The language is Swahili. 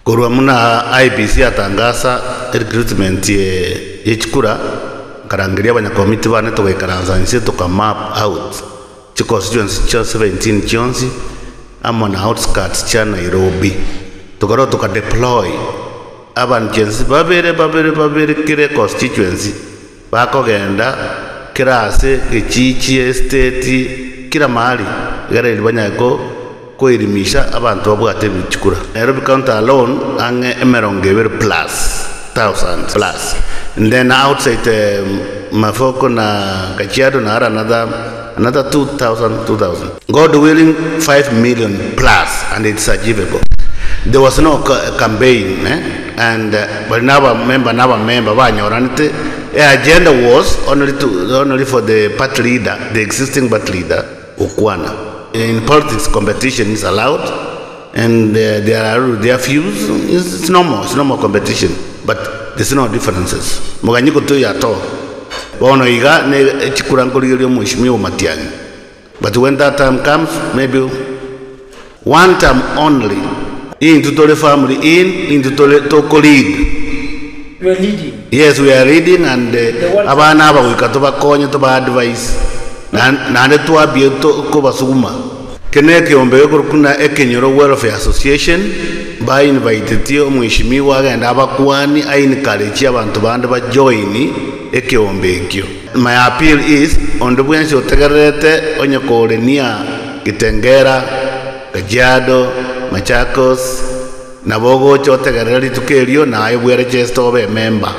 Kurwa muna IBC atangasa recruitment ye chikura karangiria abanyakomiti bane tugikaranza nsi tukamap out constituency cha 17 chonsi amona outskirts cha Nairobi tukaro tukadeploy abanjensi babere kire constituency bakogenda kirase echichi estate kila mahali gara ilibanyako kuelimisha abantu babwate bichukura. Nairobi county alone ange emerongewere +1,000 plus, and then outside Mafoko na Kajiado na another 2,000. God willing, 5 million plus, and it's achievable. There was no campaign, and but now member, the agenda was only for the party leader, the existing party leader, Ukwana. In politics, competition is allowed, and there are views. It's normal competition, but there's no differences. Muganyiko tu yato. Bono iga ne chikurango liyo mheshimiwa Matiang'i. But when that time comes, maybe one time only, into the family, into the colleague. You are leading. Yes, we are reading, and abana aba wikatoba konye toba advice. Nande tuwa bieto kuba suma. Kene kiombe yoko kuna Kenyoro Welfare Association ba invited yo mheshimiwa agenda abakwani ainikarechia abantu bande ba join ekiombe ekyo. My appeal is on the bwensi otegerete onye kolenia Kitengera, Kajiado, Machakos na bogo chotegerere litukelio na ayobwere chesto obe member.